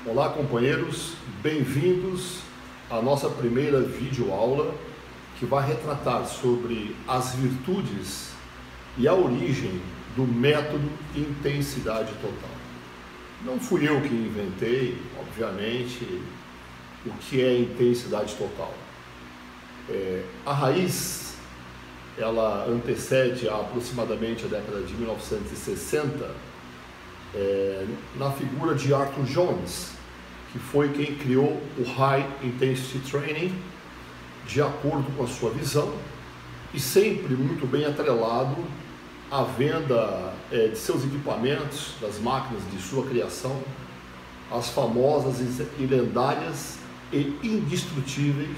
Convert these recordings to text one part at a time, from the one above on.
Olá, companheiros, bem-vindos à nossa primeira videoaula que vai retratar sobre as virtudes e a origem do método intensidade total. Não fui eu que inventei, obviamente, o que é intensidade total. A raiz, ela antecede aproximadamente a década de 1960, na figura de Arthur Jones, que foi quem criou o High Intensity Training, de acordo com a sua visão, e sempre muito bem atrelado à venda de seus equipamentos, das máquinas de sua criação, as famosas e lendárias e indestrutíveis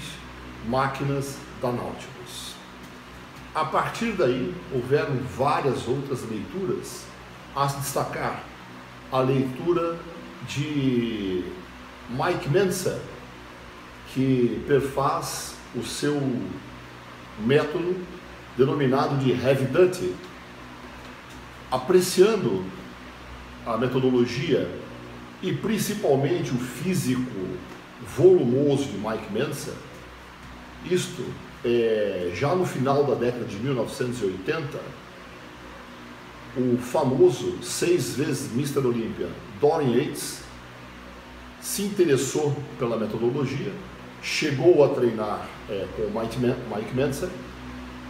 máquinas da Nautilus. A partir daí, houveram várias outras leituras, a se destacar a leitura de Mike Mentzer, que perfaz o seu método denominado de Heavy Duty. Apreciando a metodologia e principalmente o físico volumoso de Mike Mentzer, isto já no final da década de 1980, o famoso 6 vezes Mr. Olympia Dorian Yates se interessou pela metodologia, chegou a treinar com o Mike Mentzer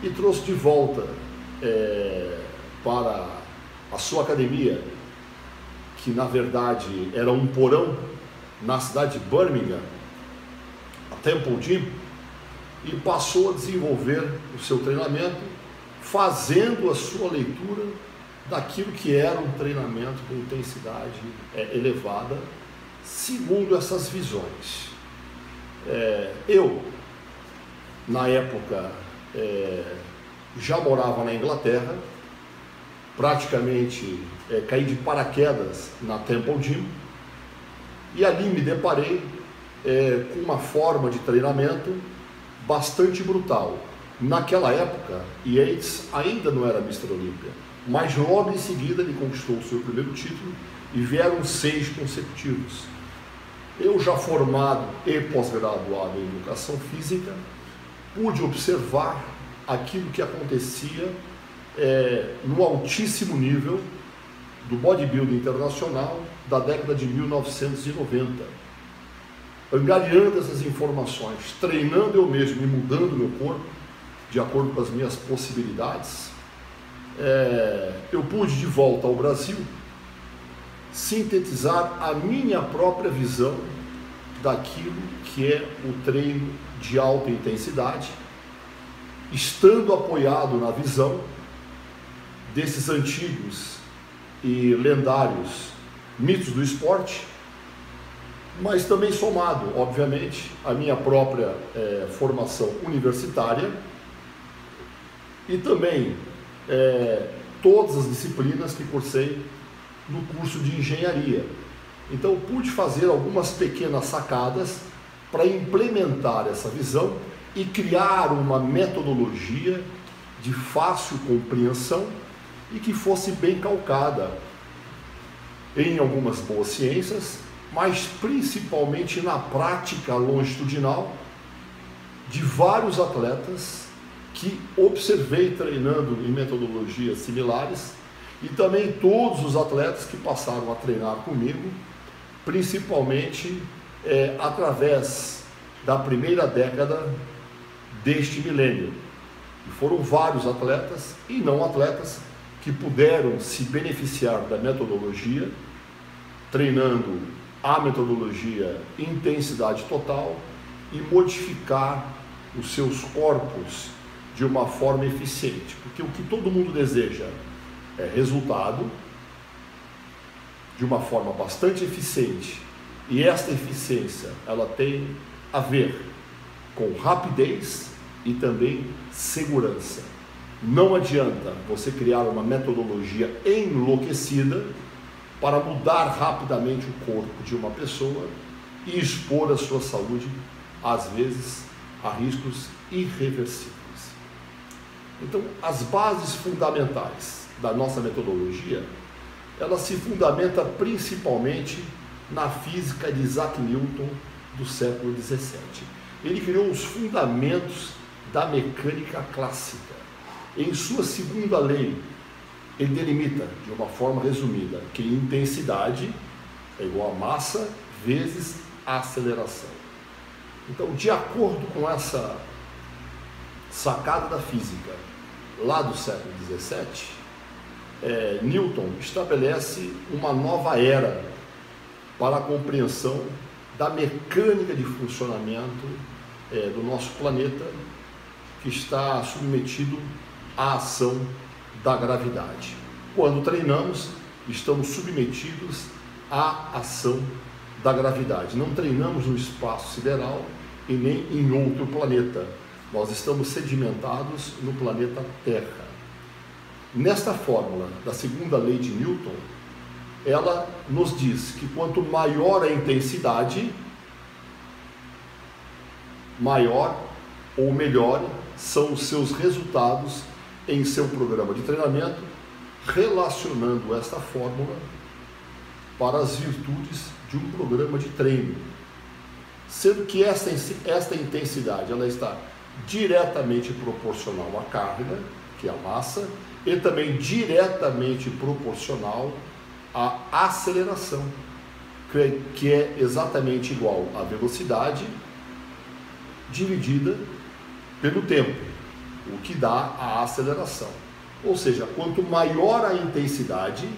e trouxe de volta para a sua academia, que na verdade era um porão na cidade de Birmingham, a Temple Gym, e passou a desenvolver o seu treinamento fazendo a sua leitura daquilo que era um treinamento com intensidade elevada, segundo essas visões. Eu, na época, já morava na Inglaterra, praticamente caí de paraquedas na Temple Gym, e ali me deparei com uma forma de treinamento bastante brutal. Naquela época, Yates ainda não era Mr. Olympia, mas logo em seguida ele conquistou o seu primeiro título e vieram 6 consecutivos. Eu, já formado e pós-graduado em educação física, pude observar aquilo que acontecia no altíssimo nível do bodybuilding internacional da década de 1990. Angariando essas informações, treinando eu mesmo e mudando meu corpo de acordo com as minhas possibilidades, eu pude, de volta ao Brasil, sintetizar a minha própria visão daquilo que é o treino de alta intensidade, estando apoiado na visão desses antigos e lendários mitos do esporte, mas também somado, obviamente, à minha própria formação universitária e também todas as disciplinas que cursei no curso de engenharia. Então pude fazer algumas pequenas sacadas para implementar essa visão e criar uma metodologia de fácil compreensão e que fosse bem calcada em algumas boas ciências, mas principalmente na prática longitudinal de vários atletas que observei treinando em metodologias similares, e também todos os atletas que passaram a treinar comigo, principalmente através da primeira década deste milênio. E foram vários atletas e não atletas que puderam se beneficiar da metodologia, treinando a metodologia intensidade total e modificar os seus corpos de uma forma eficiente, porque o que todo mundo deseja é resultado de uma forma bastante eficiente, e esta eficiência ela tem a ver com rapidez e também segurança. Não adianta você criar uma metodologia enlouquecida para mudar rapidamente o corpo de uma pessoa e expor a sua saúde, às vezes, a riscos irreversíveis. Então, as bases fundamentais da nossa metodologia, ela se fundamenta principalmente na física de Isaac Newton do século XVII. Ele criou os fundamentos da mecânica clássica. Em sua segunda lei, ele delimita, de uma forma resumida, que intensidade é igual a massa vezes a aceleração. Então, de acordo com essa sacada da física lá do século XVII, Newton estabelece uma nova era para a compreensão da mecânica de funcionamento do nosso planeta, que está submetido à ação da gravidade. Quando treinamos, estamos submetidos à ação da gravidade. Não treinamos no espaço sideral e nem em outro planeta. Nós estamos sedimentados no planeta Terra. Nesta fórmula da segunda lei de Newton, ela nos diz que quanto maior a intensidade, maior ou melhor são os seus resultados em seu programa de treinamento, relacionando esta fórmula para as virtudes de um programa de treino, sendo que esta intensidade ela está diretamente proporcional à carga, que é a massa, e também diretamente proporcional à aceleração, que é exatamente igual à velocidade dividida pelo tempo, o que dá a aceleração. Ou seja, quanto maior a intensidade,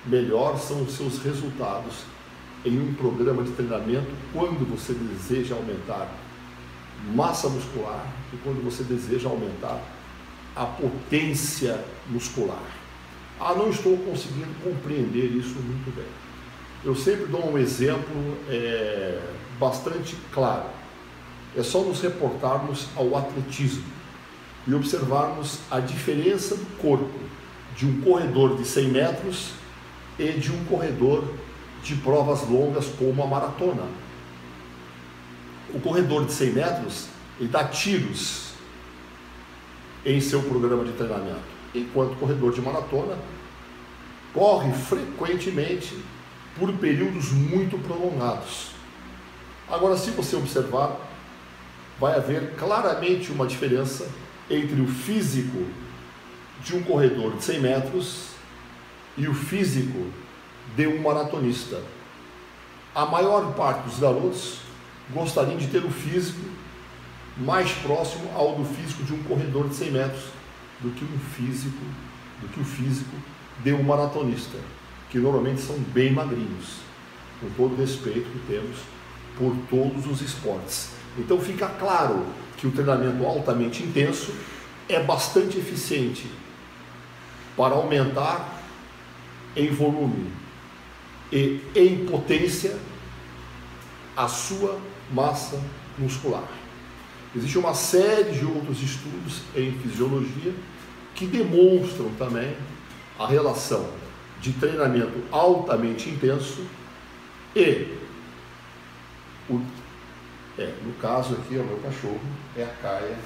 melhor são os seus resultados em um programa de treinamento quando você deseja aumentar massa muscular e quando você deseja aumentar a potência muscular. Não estou conseguindo compreender isso muito bem. Eu sempre dou um exemplo bastante claro. É só nos reportarmos ao atletismo e observarmos a diferença do corpo de um corredor de 100 metros e de um corredor de provas longas como a maratona. O corredor de 100 metros, ele dá tiros em seu programa de treinamento, enquanto o corredor de maratona corre frequentemente por períodos muito prolongados. Agora, se você observar, vai haver claramente uma diferença entre o físico de um corredor de 100 metros e o físico de um maratonista. A maior parte dos garotos gostariam de ter o físico mais próximo ao do físico de um corredor de 100 metros do que o físico de um maratonista, que normalmente são bem magrinhos, com todo o respeito que temos por todos os esportes. Então fica claro que o treinamento altamente intenso é bastante eficiente para aumentar em volume e em potência a sua massa muscular. Existe uma série de outros estudos em fisiologia que demonstram também a relação de treinamento altamente intenso e no caso aqui, o meu cachorro é a Caia,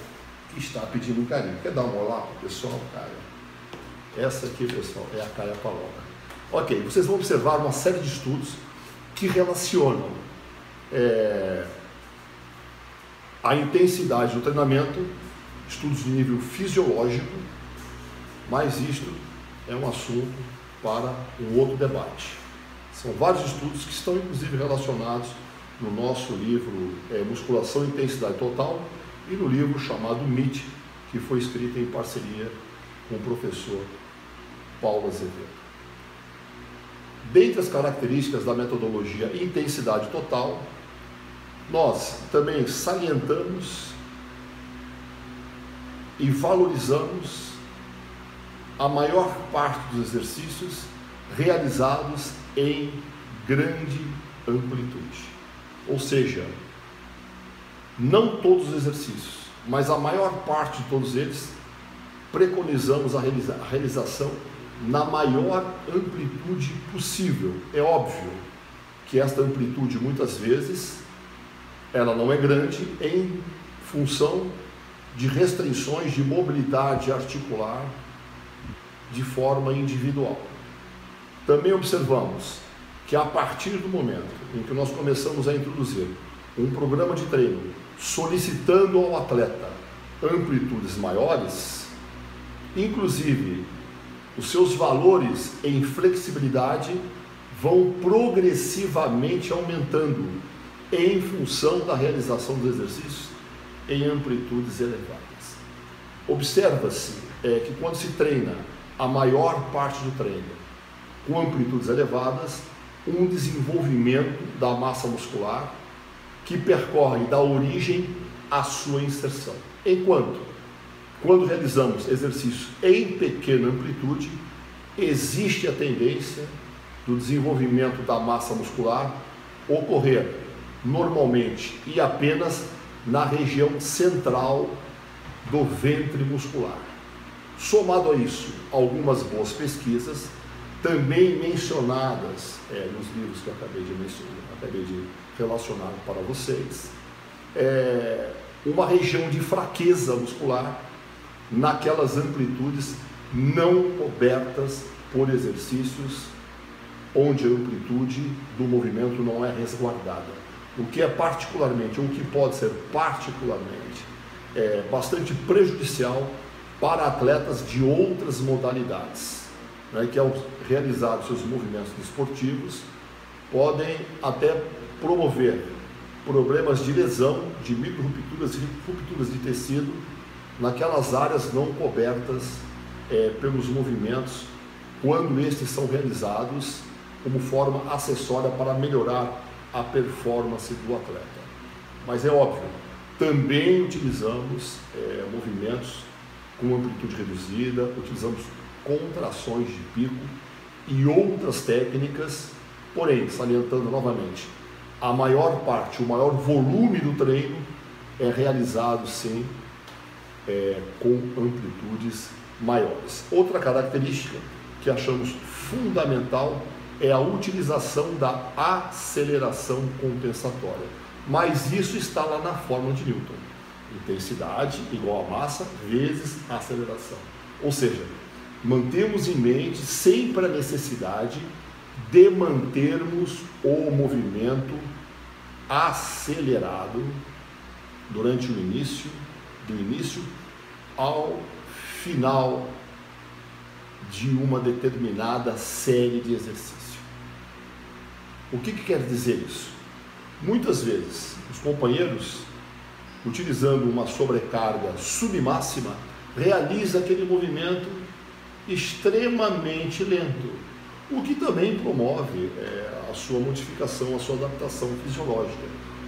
que está pedindo um carinho. Quer dar uma olá para o pessoal, Caia? Essa aqui, pessoal, é a Caia Paloma. Ok, vocês vão observar uma série de estudos que relacionam a intensidade do treinamento, estudos de nível fisiológico, mas isto é um assunto para um outro debate. São vários estudos que estão inclusive relacionados no nosso livro Musculação e Intensidade Total e no livro chamado MIT, que foi escrito em parceria com o professor Paulo Azevedo. Dentre as características da metodologia Intensidade Total, nós também salientamos e valorizamos a maior parte dos exercícios realizados em grande amplitude. Ou seja, não todos os exercícios, mas a maior parte de todos eles, preconizamos a realização na maior amplitude possível. É óbvio que esta amplitude, muitas vezes, ela não é grande em função de restrições de mobilidade articular de forma individual. Também observamos que a partir do momento em que nós começamos a introduzir um programa de treino solicitando ao atleta amplitudes maiores, inclusive os seus valores em flexibilidade vão progressivamente aumentando em função da realização dos exercícios em amplitudes elevadas. Observa-se que quando se treina a maior parte do treino com amplitudes elevadas, um desenvolvimento da massa muscular que percorre da origem à sua inserção. Enquanto, quando realizamos exercícios em pequena amplitude, existe a tendência do desenvolvimento da massa muscular ocorrer normalmente e apenas na região central do ventre muscular. Somado a isso, algumas boas pesquisas, também mencionadas nos livros que eu acabei de relacionar para vocês, uma região de fraqueza muscular naquelas amplitudes não cobertas por exercícios onde a amplitude do movimento não é resguardada. O que é particularmente, ou o que pode ser particularmente, bastante prejudicial para atletas de outras modalidades, né, que ao realizar seus movimentos esportivos podem até promover problemas de lesão, de micro-rupturas e rupturas de tecido naquelas áreas não cobertas pelos movimentos, quando estes são realizados como forma acessória para melhorar a performance do atleta. Mas é óbvio, também utilizamos movimentos com amplitude reduzida, utilizamos contrações de pico e outras técnicas, porém, salientando novamente, a maior parte, o maior volume do treino é realizado sim com amplitudes maiores. Outra característica que achamos fundamental é a utilização da aceleração compensatória, mas isso está lá na fórmula de Newton: intensidade igual a massa vezes a aceleração. Ou seja, mantemos em mente sempre a necessidade de mantermos o movimento acelerado durante do início ao final de uma determinada série de exercícios. O que quer dizer isso? Muitas vezes os companheiros, utilizando uma sobrecarga submáxima, realizam aquele movimento extremamente lento, o que também promove a sua modificação, a sua adaptação fisiológica.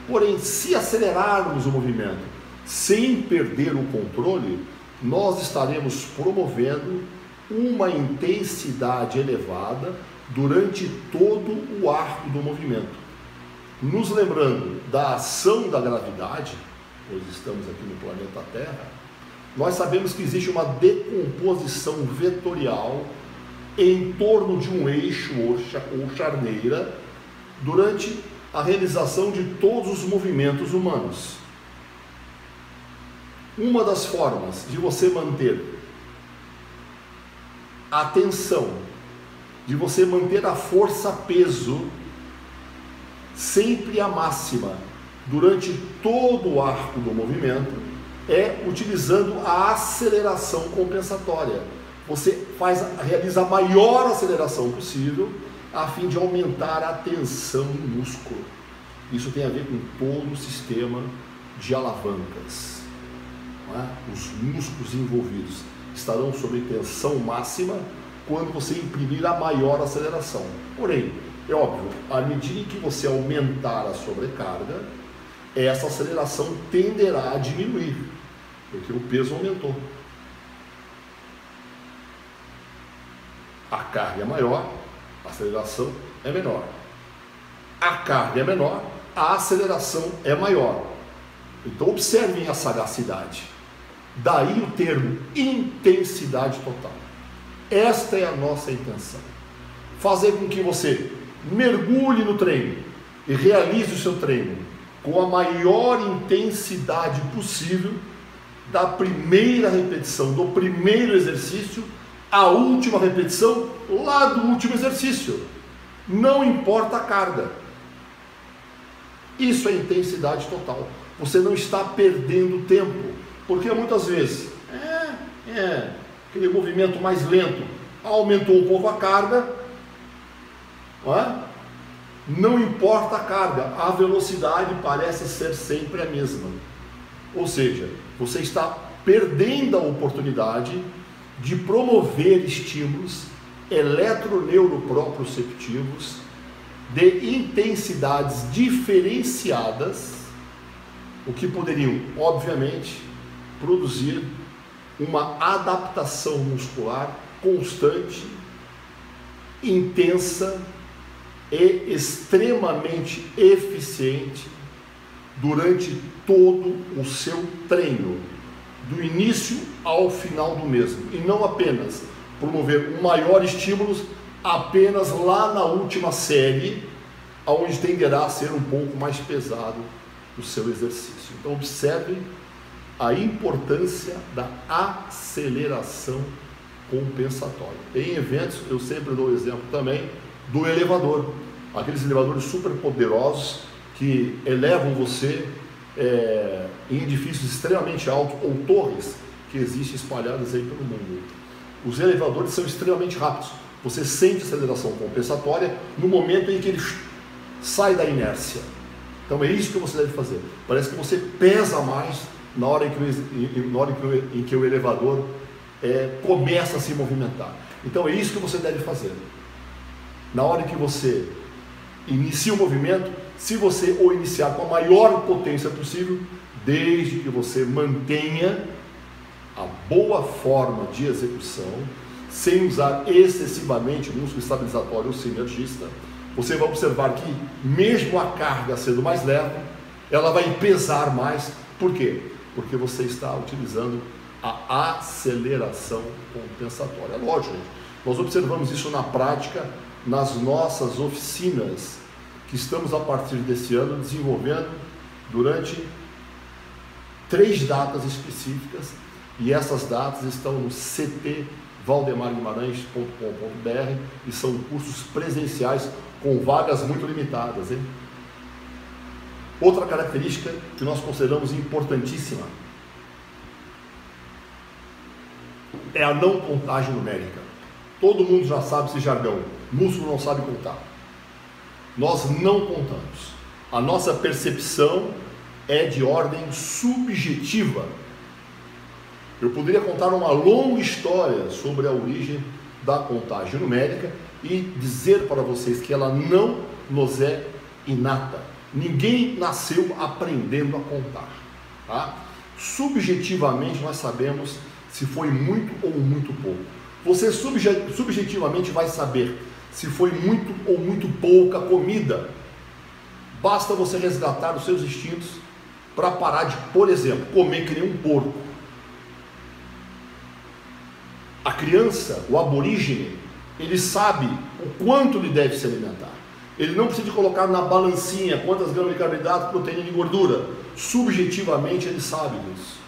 Porém, se acelerarmos o movimento sem perder o controle, nós estaremos promovendo uma intensidade elevada durante todo o arco do movimento. Nos lembrando da ação da gravidade, pois estamos aqui no planeta Terra, nós sabemos que existe uma decomposição vetorial em torno de um eixo ou charneira durante a realização de todos os movimentos humanos. Uma das formas de você manter a tensão, de você manter a força-peso sempre a máxima durante todo o arco do movimento é utilizando a aceleração compensatória. Você realiza a maior aceleração possível a fim de aumentar a tensão no músculo. Isso tem a ver com todo o sistema de alavancas. Não é? Os músculos envolvidos estarão sob tensão máxima quando você imprimir a maior aceleração. Porém, é óbvio, à medida que você aumentar a sobrecarga, essa aceleração tenderá a diminuir, porque o peso aumentou. A carga é maior, a aceleração é menor. A carga é menor, a aceleração é maior. Então observem a sagacidade. Daí o termo intensidade total. Esta é a nossa intenção. Fazer com que você mergulhe no treino e realize o seu treino com a maior intensidade possível, da primeira repetição, do primeiro exercício, à última repetição lá do último exercício. não importa a carga. Isso é intensidade total. Você não está perdendo tempo, porque muitas vezes aquele movimento mais lento aumentou um pouco a carga, não importa a carga, a velocidade parece ser sempre a mesma. Ou seja, você está perdendo a oportunidade de promover estímulos eletroneuroproprioceptivos de intensidades diferenciadas, o que poderiam, obviamente, produzir uma adaptação muscular constante, intensa e extremamente eficiente durante todo o seu treino, do início ao final do mesmo, e não apenas promover um maior estímulo apenas lá na última série, onde tenderá a ser um pouco mais pesado o seu exercício. Então observe a importância da aceleração compensatória. Em eventos, eu sempre dou o exemplo também do elevador, aqueles elevadores super poderosos que elevam você em edifícios extremamente altos ou torres que existem espalhadas aí pelo mundo. Os elevadores são extremamente rápidos. Você sente aceleração compensatória no momento em que ele sai da inércia. Então é isso que você deve fazer. Parece que você pesa mais na hora em que o elevador começa a se movimentar. Então é isso que você deve fazer. Na hora que você inicia o movimento, se você o iniciar com a maior potência possível, desde que você mantenha a boa forma de execução, sem usar excessivamente músculo estabilizatório ou sinergista, você vai observar que mesmo a carga sendo mais leve, ela vai pesar mais. Por quê? Porque você está utilizando a aceleração compensatória. Lógico, nós observamos isso na prática nas nossas oficinas que estamos a partir desse ano desenvolvendo durante 3 datas específicas, e essas datas estão no ctvaldemarguimarães.com.br e são cursos presenciais com vagas muito limitadas, hein? Outra característica que nós consideramos importantíssima é a não contagem numérica. Todo mundo já sabe esse jargão: músculo não sabe contar. Nós não contamos. A nossa percepção é de ordem subjetiva. Eu poderia contar uma longa história sobre a origem da contagem numérica e dizer para vocês que ela não nos é inata. Ninguém nasceu aprendendo a contar, tá? Subjetivamente nós sabemos se foi muito ou muito pouco. Você subjetivamente vai saber se foi muito ou muito pouca comida. Basta você resgatar os seus instintos para parar de, por exemplo, comer que nem um porco. A criança, o aborígene, ele sabe o quanto ele deve se alimentar. Ele não precisa de colocar na balancinha quantas gramas de carboidrato, proteína e gordura. Subjetivamente ele sabe disso.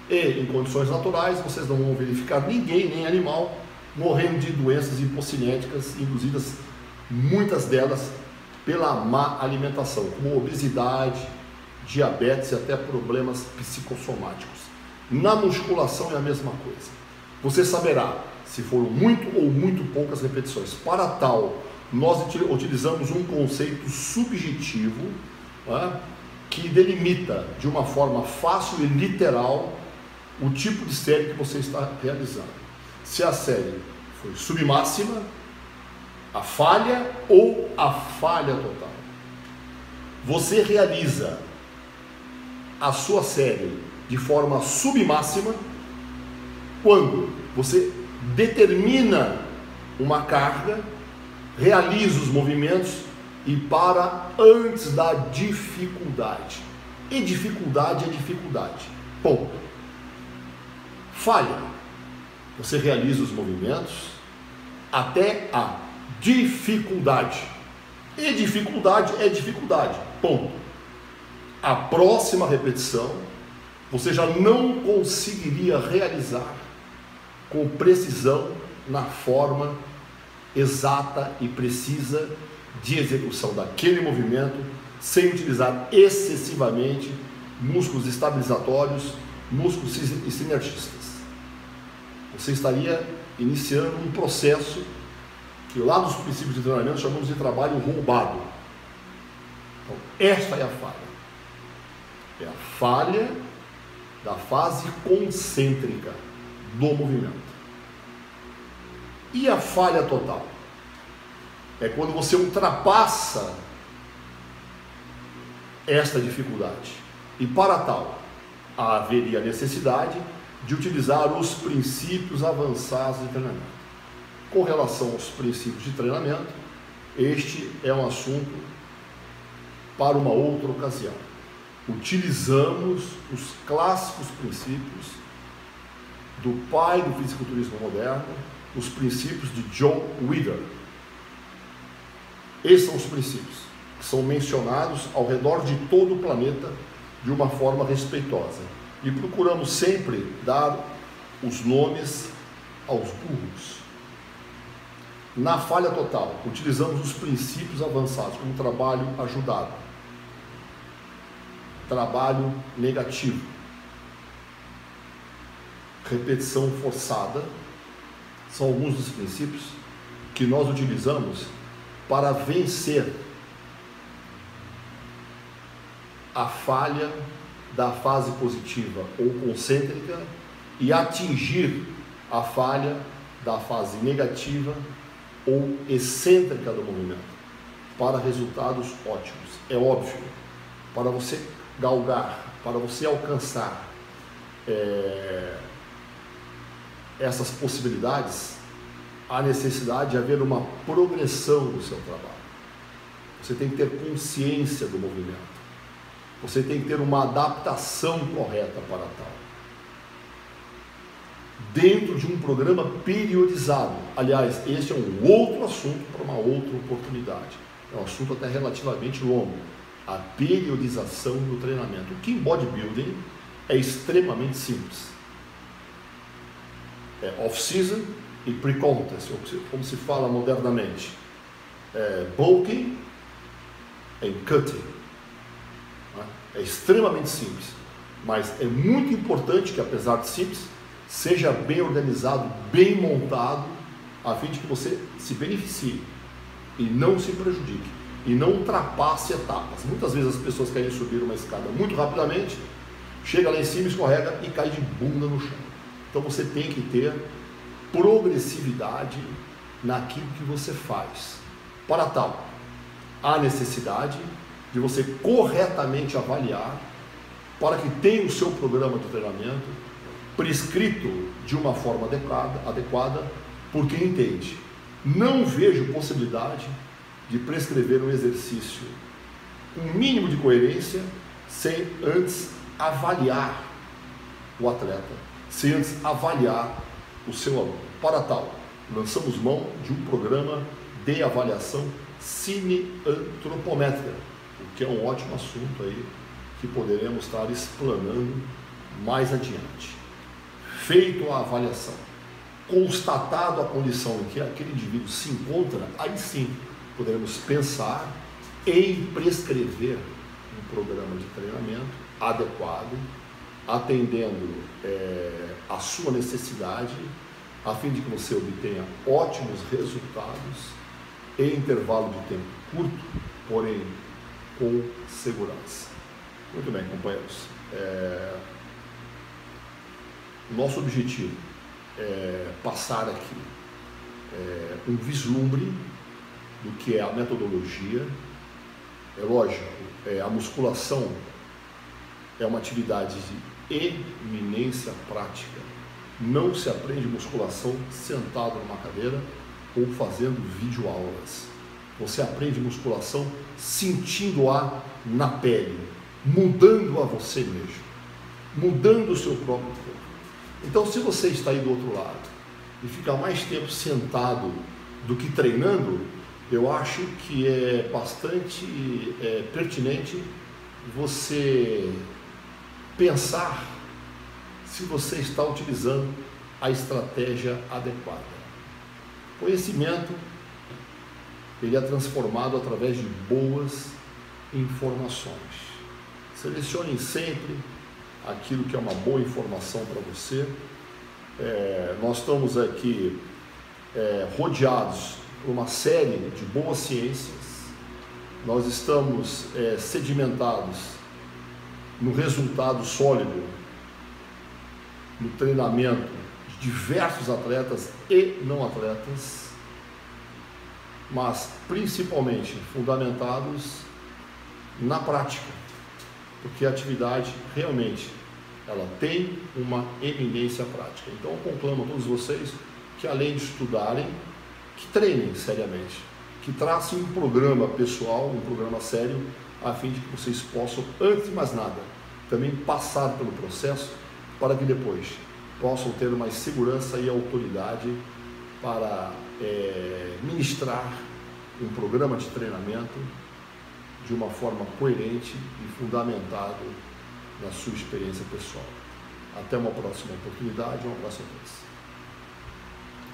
E em condições naturais vocês não vão verificar ninguém, nem animal, morrendo de doenças hipocinéticas, induzidas muitas delas pela má alimentação, como obesidade, diabetes e até problemas psicossomáticos. Na musculação é a mesma coisa. Você saberá se foram muito ou muito poucas repetições. Para tal, nós utilizamos um conceito subjetivo, que delimita de uma forma fácil e literal o tipo de série que você está realizando. Se a série foi submáxima, a falha ou a falha total. Você realiza a sua série de forma submáxima quando você determina uma carga, realiza os movimentos e para antes da dificuldade. E dificuldade é dificuldade. Ponto. Falha. Você realiza os movimentos até a dificuldade. E dificuldade é dificuldade. Ponto. A próxima repetição você já não conseguiria realizar com precisão na forma exata e precisa de execução daquele movimento, sem utilizar excessivamente músculos estabilizatórios, músculos sinergistas. Você estaria iniciando um processo que lá nos princípios de treinamento chamamos de trabalho roubado. Então, esta é a falha. É a falha da fase concêntrica do movimento. E a falha total? É quando você ultrapassa esta dificuldade. E para tal, haveria necessidade de utilizar os princípios avançados de treinamento. Com relação aos princípios de treinamento, este é um assunto para uma outra ocasião. Utilizamos os clássicos princípios do pai do fisiculturismo moderno, os princípios de John Weider. Esses são os princípios que são mencionados ao redor de todo o planeta de uma forma respeitosa. E procuramos sempre dar os nomes aos burros. Na falha total, utilizamos os princípios avançados como trabalho ajudado, trabalho negativo, repetição forçada. São alguns dos princípios que nós utilizamos para vencer a falha da fase positiva ou concêntrica e atingir a falha da fase negativa ou excêntrica do movimento, para resultados ótimos. É óbvio, para você galgar, para você alcançar essas possibilidades, há necessidade de haver uma progressão no seu trabalho. Você tem que ter consciência do movimento. Você tem que ter uma adaptação correta para tal. Dentro de um programa periodizado. Aliás, este é um outro assunto para uma outra oportunidade. É um assunto até relativamente longo. A periodização do treinamento. O que em bodybuilding é extremamente simples. É off-season e pre-contest, como se fala modernamente. Bulking e cutting. É extremamente simples, mas é muito importante que, apesar de simples, seja bem organizado, bem montado, a fim de que você se beneficie e não se prejudique, e não ultrapasse etapas. Muitas vezes as pessoas querem subir uma escada muito rapidamente, chega lá em cima, escorrega e cai de bunda no chão. Então você tem que ter progressividade naquilo que você faz. Para tal, há necessidade de você corretamente avaliar para que tenha o seu programa de treinamento prescrito de uma forma adequada por quem entende. Não vejo possibilidade de prescrever um exercício com um mínimo de coerência sem antes avaliar o atleta, sem antes avaliar o seu aluno. Para tal, lançamos mão de um programa de avaliação cineantropométrica, o que é um ótimo assunto aí que poderemos estar explanando mais adiante. Feito a avaliação, constatado a condição em que aquele indivíduo se encontra, aí sim poderemos pensar em prescrever um programa de treinamento adequado, atendendo a sua necessidade, a fim de que você obtenha ótimos resultados em intervalo de tempo curto, porém com segurança. Muito bem, companheiros. Nosso objetivo é passar aqui um vislumbre do que é a metodologia. É lógico, a musculação é uma atividade de eminência prática. Não se aprende musculação sentado numa cadeira ou fazendo videoaulas. Você aprende musculação sentindo-a na pele, mudando a você mesmo, mudando o seu próprio corpo. Então, se você está aí do outro lado e fica mais tempo sentado do que treinando, eu acho que é bastante pertinente você pensar se você está utilizando a estratégia adequada. Conhecimento ele é transformado através de boas informações. Selecionem sempre aquilo que é uma boa informação para você. Nós estamos aqui rodeados por uma série de boas ciências. Nós estamos sedimentados no resultado sólido, no treinamento de diversos atletas e não atletas, mas principalmente fundamentados na prática, porque a atividade realmente ela tem uma eminência prática. Então eu conclamo a todos vocês que, além de estudarem, que treinem seriamente, que tracem um programa pessoal, um programa sério, a fim de que vocês possam, antes de mais nada, também passar pelo processo, para que depois possam ter mais segurança e autoridade para ministrar um programa de treinamento de uma forma coerente e fundamentado na sua experiência pessoal. Até uma próxima oportunidade, um abraço a todos.